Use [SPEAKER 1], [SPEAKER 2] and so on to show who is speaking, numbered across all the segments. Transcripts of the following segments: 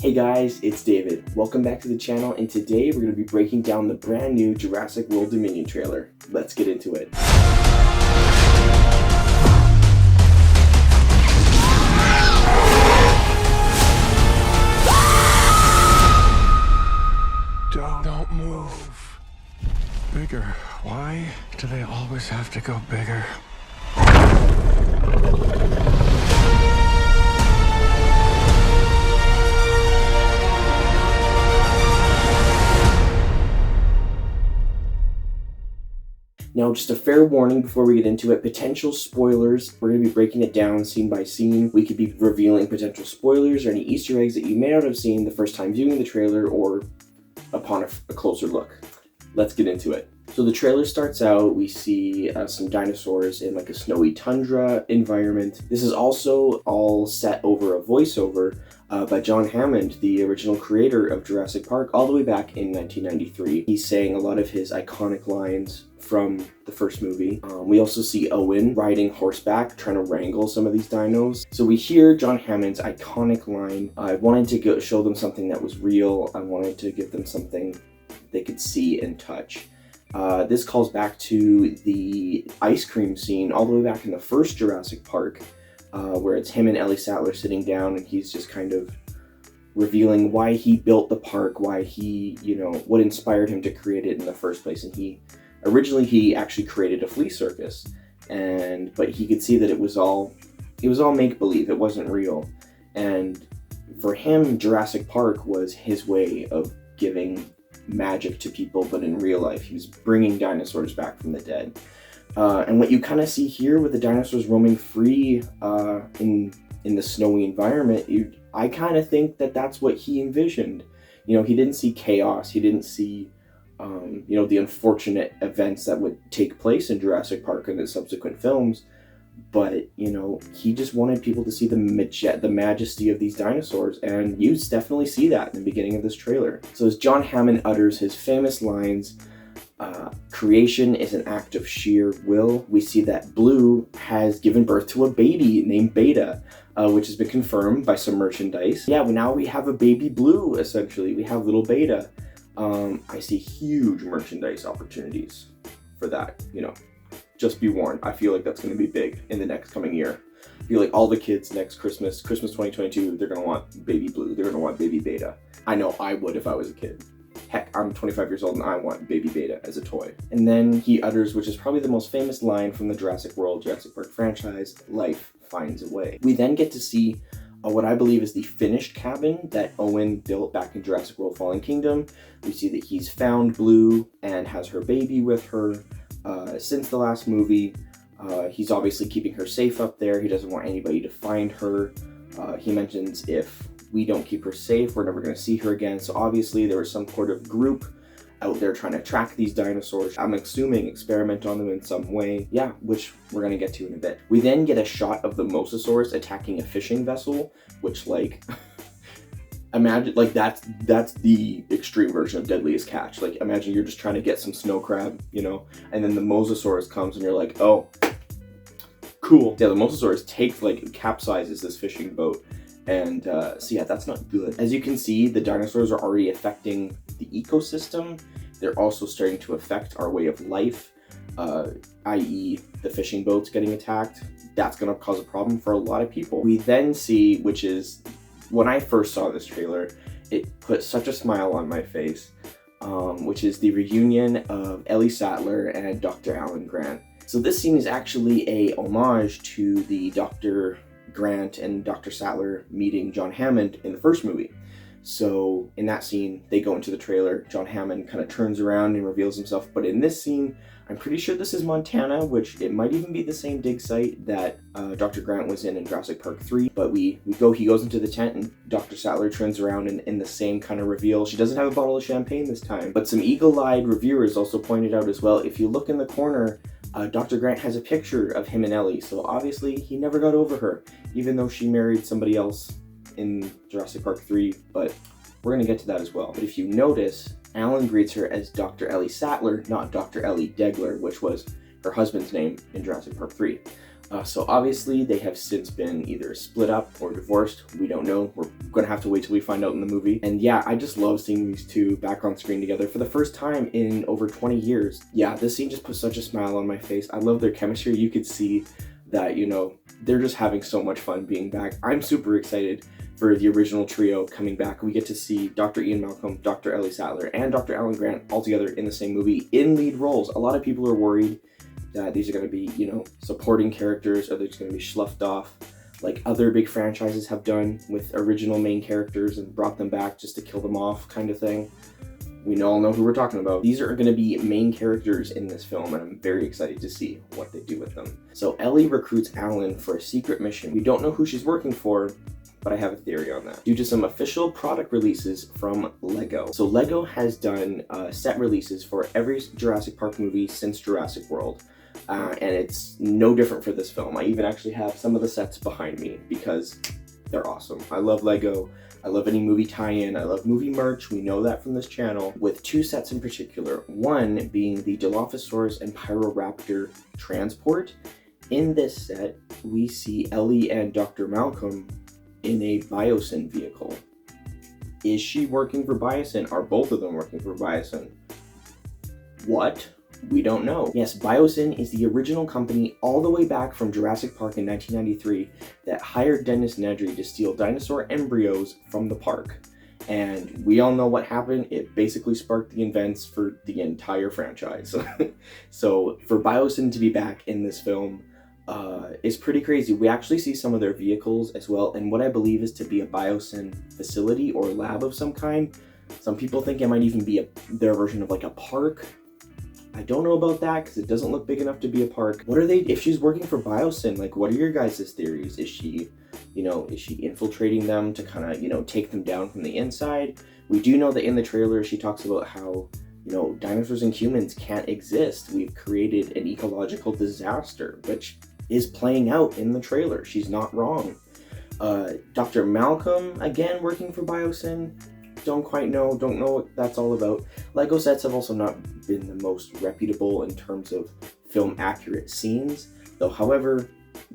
[SPEAKER 1] Hey guys, it's David. Welcome back to the channel, and today we're going to be breaking down the brand new Jurassic World Dominion trailer. Let's get into it.
[SPEAKER 2] Don't move. Bigger. Why do they always have to go bigger?
[SPEAKER 1] Now, just a fair warning before we get into it, potential spoilers. We're going to be breaking it down scene by scene. We could be revealing potential spoilers or any Easter eggs that you may not have seen the first time viewing the trailer or upon a closer look. Let's get into it. So the trailer starts out, we see some dinosaurs in like a snowy tundra environment. This is also all set over a voiceover by John Hammond, the original creator of Jurassic Park, all the way back in 1993. He's saying a lot of his iconic lines from the first movie. We also see Owen riding horseback, trying to wrangle some of these dinos. So we hear John Hammond's iconic line. I wanted to show them something that was real. I wanted to give them something they could see and touch. This calls back to the ice cream scene all the way back in the first Jurassic Park, where it's him and Ellie Sattler sitting down and he's just kind of revealing why he built the park, why he, what inspired him to create it in the first place. And originally he actually created a flea circus, but he could see that it was all make-believe, it wasn't real. And for him, Jurassic Park was his way of giving magic to people, but in real life. He was bringing dinosaurs back from the dead. And what you kind of see here with the dinosaurs roaming free in the snowy environment, I kind of think that that's what he envisioned. He didn't see chaos. He didn't see, the unfortunate events that would take place in Jurassic Park and the subsequent films. But, he just wanted people to see the majesty of these dinosaurs, and you definitely see that in the beginning of this trailer. So as John Hammond utters his famous lines, creation is an act of sheer will, we see that Blue has given birth to a baby named Beta, which has been confirmed by some merchandise. Yeah, now we have a baby Blue, essentially. We have little Beta. I see huge merchandise opportunities for that, Just be warned, I feel like that's going to be big in the next coming year. I feel like all the kids next Christmas 2022, they're going to want baby Blue, they're going to want baby Beta. I know I would if I was a kid. Heck, I'm 25 years old and I want baby Beta as a toy. And then he utters, which is probably the most famous line from the Jurassic Park franchise, life finds a way. We then get to see what I believe is the finished cabin that Owen built back in Jurassic World Fallen Kingdom. We see that he's found Blue and has her baby with her. Since the last movie, he's obviously keeping her safe up there. He doesn't want anybody to find her. He mentions if we don't keep her safe, we're never going to see her again. So obviously there was some sort of group out there trying to track these dinosaurs. I'm assuming experiment on them in some way. Yeah, which we're going to get to in a bit. We then get a shot of the Mosasaurus attacking a fishing vessel, which imagine, that's the extreme version of Deadliest Catch. Imagine you're just trying to get some snow crab, and then the Mosasaurus comes and you're like, oh, cool. Yeah, the Mosasaurus capsizes this fishing boat. And so yeah, that's not good. As you can see, the dinosaurs are already affecting the ecosystem. They're also starting to affect our way of life, i.e. the fishing boats getting attacked. That's gonna cause a problem for a lot of people. We then see, which is, when I first saw this trailer, it put such a smile on my face, which is the reunion of Ellie Sattler and Dr. Alan Grant. So this scene is actually a homage to the Dr. Grant and Dr. Sattler meeting John Hammond in the first movie. So in that scene, they go into the trailer, John Hammond kind of turns around and reveals himself. But in this scene, I'm pretty sure this is Montana, which it might even be the same dig site that Dr. Grant was in Jurassic Park 3. But he goes into the tent and Dr. Sattler turns around and in the same kind of reveal. She doesn't have a bottle of champagne this time. But some eagle-eyed reviewers also pointed out as well, if you look in the corner, Dr. Grant has a picture of him and Ellie. So obviously he never got over her, even though she married somebody else in Jurassic Park 3, but we're going to get to that as well. But if you notice, Alan greets her as Dr. Ellie Sattler, not Dr. Ellie Degler, which was her husband's name in Jurassic Park 3. So obviously they have since been either split up or divorced. We don't know. We're gonna have to wait till we find out in the movie. And yeah, I just love seeing these two back on screen together for the first time in over 20 years. Yeah, this scene just put such a smile on my face. I love their chemistry. You could see that, you know, they're just having so much fun being back. I'm super excited for the original trio coming back. We get to see Dr. Ian Malcolm, Dr. Ellie Sattler, and Dr. Alan Grant all together in the same movie in lead roles. A lot of people are worried that these are going to be, you know, supporting characters, or they're just going to be sloughed off like other big franchises have done with original main characters and brought them back just to kill them off kind of thing. We all know who we're talking about. These are going to be main characters in this film, and I'm very excited to see what they do with them. So Ellie recruits Alan for a secret mission. We don't know who she's working for, but I have a theory on that. Due to some official product releases from Lego. So Lego has done set releases for every Jurassic Park movie since Jurassic World. And it's no different for this film. I even actually have some of the sets behind me because they're awesome. I love Lego. I love any movie tie-in. I love movie merch. We know that from this channel, with two sets in particular. One being the Dilophosaurus and Pyroraptor transport. In this set, we see Ellie and Dr. Malcolm in a Biosin vehicle. Is she working for Biosin? Are both of them working for Biosin? What? We don't know. Yes, Biosin is the original company all the way back from Jurassic Park in 1993 that hired Dennis Nedry to steal dinosaur embryos from the park. And we all know what happened. It basically sparked the events for the entire franchise. So for Biosin to be back in this film is pretty crazy. We actually see some of their vehicles as well, and what I believe is to be a Biosin facility or lab of some kind. Some people think it might even be their version of like a park. I don't know about that because it doesn't look big enough to be a park. What are they, if she's working for Biosin, like what are your guys' theories? Is she, is she infiltrating them to kind of, take them down from the inside? We do know that in the trailer she talks about how, dinosaurs and humans can't exist. We've created an ecological disaster, which is playing out in the trailer. She's not wrong. Dr. Malcolm, again, working for Biosin. Don't quite know, don't know what that's all about. Lego sets have also not been the most reputable in terms of film accurate scenes, though however,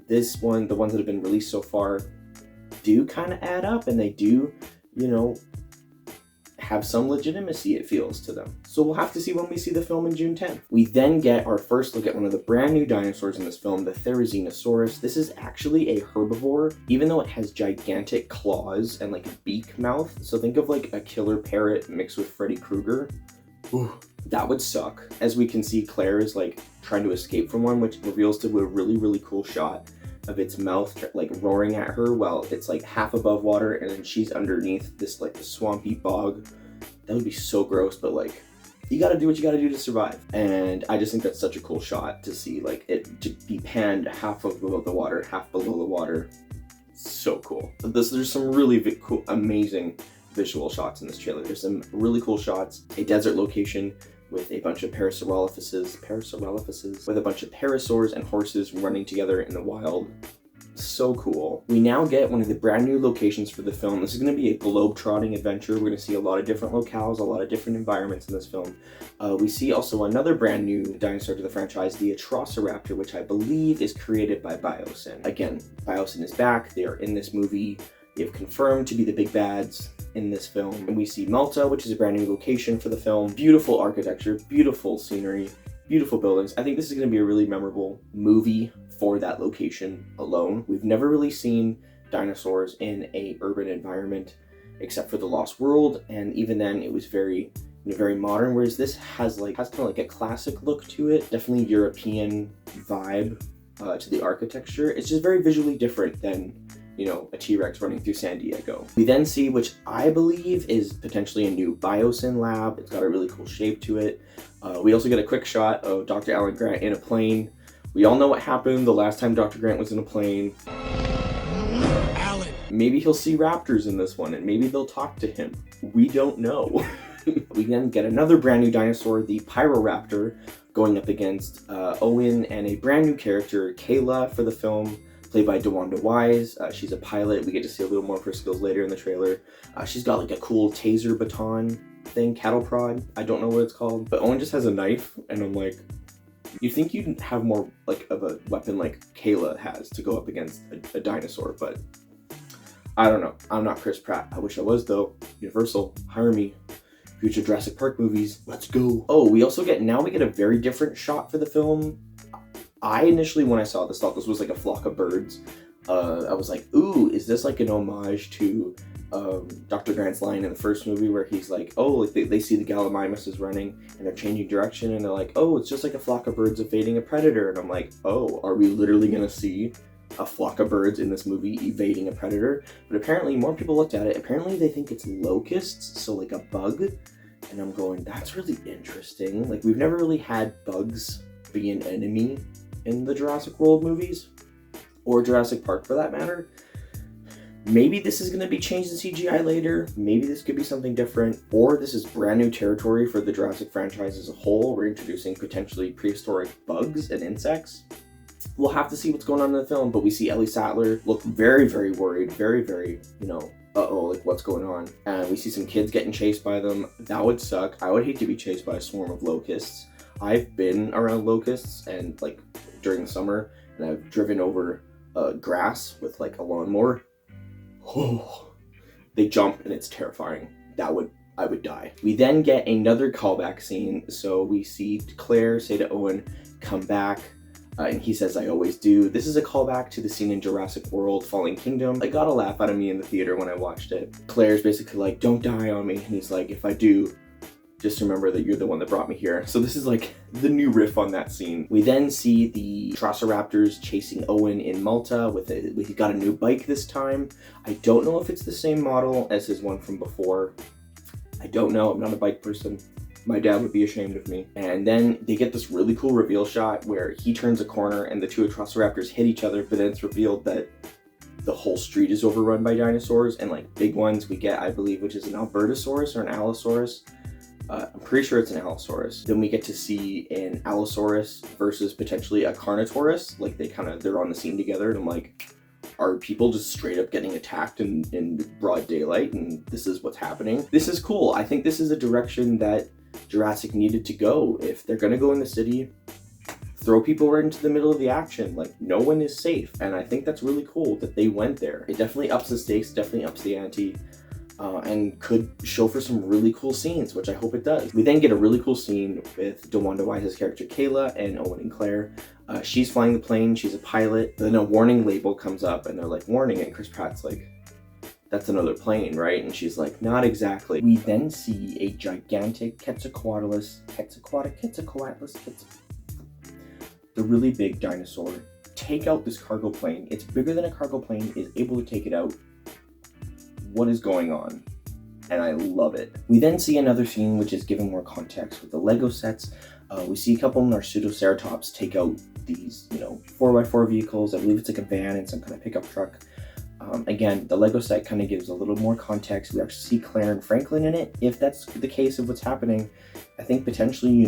[SPEAKER 1] the ones that have been released so far do kind of add up, and they do, have some legitimacy, it feels to them. So we'll have to see when we see the film in June 10th. We then get our first look at one of the brand new dinosaurs in this film, the Therizinosaurus. This is actually a herbivore, even though it has gigantic claws and like a beak mouth. So think of like a killer parrot mixed with Freddy Krueger. Ooh, that would suck. As we can see, Claire is like trying to escape from one, which reveals to a really, really cool shot of its mouth like roaring at her while it's like half above water and then she's underneath this like swampy bog. That would be so gross, but like you gotta do what you gotta do to survive. And I just think that's such a cool shot to see, like it to be panned half above the water, half below the water. So cool. There's some really cool, amazing visual shots in this trailer. There's some really cool shots. A desert location with a bunch of Parasaurolophuses, with a bunch of parasaurs and horses running together in the wild. So cool. We now get one of the brand new locations for the film. This is going to be a globe-trotting adventure. We're going to see a lot of different locales, a lot of different environments in this film. We see also another brand new dinosaur to the franchise, the Atrociraptor, which I believe is created by Biosin. Again, Biosin is back. They are in this movie. They have confirmed to be the big bads in this film. And we see Malta, which is a brand new location for the film. Beautiful architecture, beautiful scenery, beautiful buildings. I think this is going to be a really memorable movie for that location alone. We've never really seen dinosaurs in a urban environment except for The Lost World, and even then it was very modern, whereas this has kind of like a classic look to it. Definitely European vibe to the architecture. It's just very visually different than a T-Rex running through San Diego. We then see, which I believe is potentially a new Biosin lab. It's got a really cool shape to it. We also get a quick shot of Dr. Alan Grant in a plane. We all know what happened the last time Dr. Grant was in a plane.
[SPEAKER 2] Alan.
[SPEAKER 1] Maybe he'll see raptors in this one, and maybe they'll talk to him. We don't know. We then get another brand new dinosaur, the Pyroraptor, going up against Owen and a brand new character, Kayla, for the film, played by DeWanda Wise. She's a pilot. We get to see a little more of her skills later in the trailer. She's got like a cool taser baton thing, cattle prod. I don't know what it's called, but Owen just has a knife, and I'm like, You think you'd have more like of a weapon like Kayla has to go up against a dinosaur, but I don't know. I'm not Chris Pratt. I wish I was though. Universal, hire me. Future Jurassic Park movies, let's go. Oh, we get a very different shot for the film. I initially, when I saw this, thought this was like a flock of birds. I was like, ooh, is this like an homage to Dr. Grant's line in the first movie where he's like, oh, like they see the Gallimimus is running and they're changing direction and they're like, oh, it's just like a flock of birds evading a predator. And I'm like, oh, are we literally gonna see a flock of birds in this movie evading a predator? But apparently more people looked at it. Apparently they think it's locusts, so like a bug. And I'm going, that's really interesting. Like, we've never really had bugs be an enemy in the Jurassic World movies, or Jurassic Park for that matter. Maybe this is going to be changed in CGI later. Maybe this could be something different, or this is brand new territory for the Jurassic franchise as a whole. We're introducing potentially prehistoric bugs and insects. We'll have to see what's going on in the film, but we see Ellie Sattler look very, very worried, very, very, uh-oh, like what's going on? And we see some kids getting chased by them. That would suck. I would hate to be chased by a swarm of locusts. I've been around locusts and like during the summer, and I've driven over grass with like a lawnmower. Oh, they jump and it's terrifying. I would die. We then get another callback scene. So we see Claire say to Owen, come back. And he says, I always do. This is a callback to the scene in Jurassic World Fallen Kingdom. It got a laugh out of me in the theater when I watched it. Claire's basically like, don't die on me. And he's like, if I do, just remember that you're the one that brought me here. So this is like the new riff on that scene. We then see the Triceratops chasing Owen in Malta he got a new bike this time. I don't know if it's the same model as his one from before. I don't know. I'm not a bike person. My dad would be ashamed of me. And then they get this really cool reveal shot where he turns a corner and the two Velociraptors hit each other, but then it's revealed that the whole street is overrun by dinosaurs, and like big ones we get, I believe, which is an Albertosaurus or an Allosaurus. I'm pretty sure it's an Allosaurus. Then we get to see an Allosaurus versus potentially a Carnotaurus. Like they're on the scene together, and I'm like, are people just straight up getting attacked in broad daylight, and this is what's happening? This is cool. I think this is a direction that Jurassic needed to go. If they're gonna go in the city, throw people right into the middle of the action. Like, no one is safe, and I think that's really cool that they went there. It definitely ups the stakes, definitely ups the ante, and could show for some really cool scenes, which I hope it does. We then get a really cool scene with DeWanda Wise's character Kayla and Owen and Claire. She's flying the plane, she's a pilot, then a warning label comes up and they're like, warning, and Chris Pratt's like, that's another plane, right? And she's like, not exactly. We then see a gigantic Quetzalcoatlus, the really big dinosaur, take out this cargo plane. It's bigger than a cargo plane, is able to take it out. What is going on? And I love it. We then see another scene which is given more context with the Lego sets. We see a couple Narsutoceratops take out these, 4x4 vehicles. I believe it's like a van and some kind of pickup truck. Again, the Lego set kind of gives a little more context. We actually see Claire and Franklin in it. If that's the case of what's happening, I think potentially,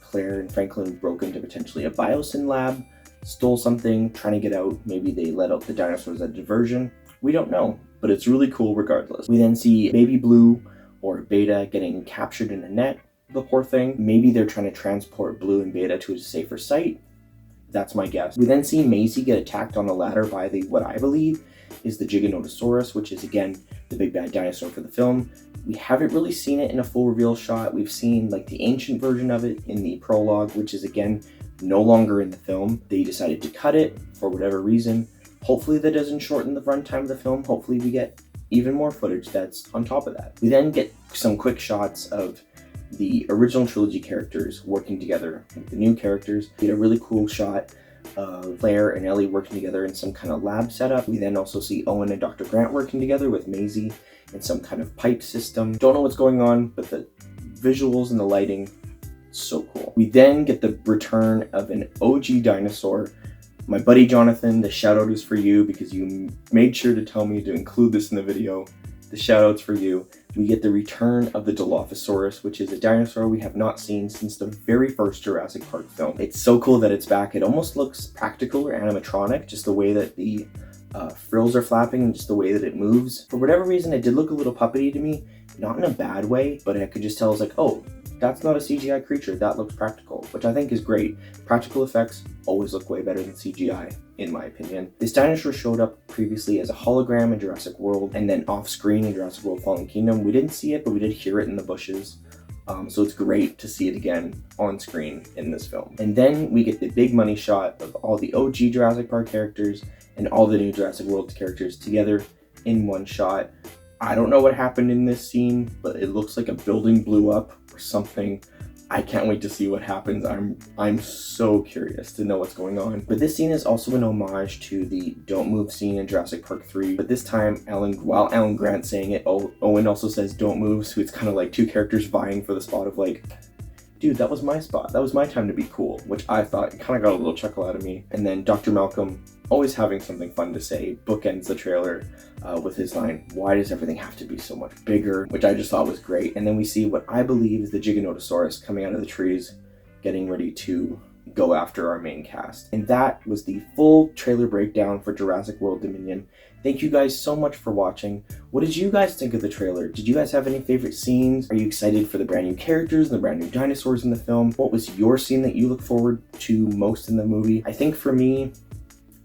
[SPEAKER 1] Claire and Franklin broke into potentially a Biosin lab, stole something, trying to get out. Maybe they let out the dinosaurs at diversion. We don't know, but it's really cool regardless. We then see Baby Blue or Beta getting captured in a net, the poor thing. Maybe they're trying to transport Blue and Beta to a safer site. That's my guess. We then see Maisie get attacked on a ladder by what I believe is the Giganotosaurus, which is again the big bad dinosaur for the film. We haven't really seen it in a full reveal shot. We've seen like the ancient version of it in the prologue, which is again no longer in the film. They decided to cut it for whatever reason. Hopefully that doesn't shorten the runtime of the film. Hopefully we get even more footage that's on top of that. We then get some quick shots of the original trilogy characters working together with the new characters. We get a really cool shot of Claire and Ellie working together in some kind of lab setup. We then also see Owen and Dr. Grant working together with Maisie in some kind of pipe system. Don't know what's going on, but the visuals and the lighting, so cool. We then get the return of an OG dinosaur. My buddy Jonathan, the shout out is for you because you made sure to tell me to include this in the video. The shout out's for you. We get the return of the Dilophosaurus, which is a dinosaur we have not seen since the very first Jurassic Park film. It's so cool that it's back. It almost looks practical or animatronic, just the way that the frills are flapping and just the way that it moves. For whatever reason, it did look a little puppety to me, not in a bad way, but I could just tell, I was like, oh, that's not a CGI creature, that looks practical, which I think is great. Practical effects always look way better than CGI, in my opinion. This dinosaur showed up previously as a hologram in Jurassic World, and then off screen in Jurassic World Fallen Kingdom. We didn't see it, but we did hear it in the bushes. So it's great to see it again on screen in this film. And then we get the big money shot of all the OG Jurassic Park characters and all the new Jurassic World characters together in one shot. I don't know what happened in this scene, but it looks like a building blew up or something. I can't wait to see what happens. I'm so curious to know what's going on. But this scene is also an homage to the Don't Move scene in Jurassic Park 3. But this time, while Alan Grant's saying it, Owen also says Don't Move, so it's kind of like two characters vying for the spot of like, dude, that was my spot. That was my time to be cool, which I thought kind of got a little chuckle out of me. And then Dr. Malcolm, always having something fun to say, bookends the trailer with his line, "Why does everything have to be so much bigger?" which I just thought was great. And then we see what I believe is the Giganotosaurus coming out of the trees, getting ready to go after our main cast. And that was the full trailer breakdown for Jurassic World Dominion. Thank you guys so much for watching. What did you guys think of the trailer? Did you guys have any favorite scenes? Are you excited for the brand new characters and the brand new dinosaurs in the film? What was your scene that you look forward to most in the movie? I think for me,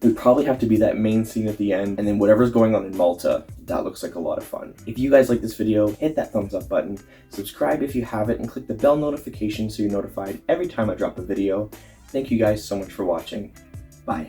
[SPEAKER 1] it would probably have to be that main scene at the end, and then whatever's going on in Malta. That looks like a lot of fun. If you guys like this video, hit that thumbs up button, subscribe if you haven't, and click the bell notification so you're notified every time I drop a video. Thank you guys so much for watching. Bye.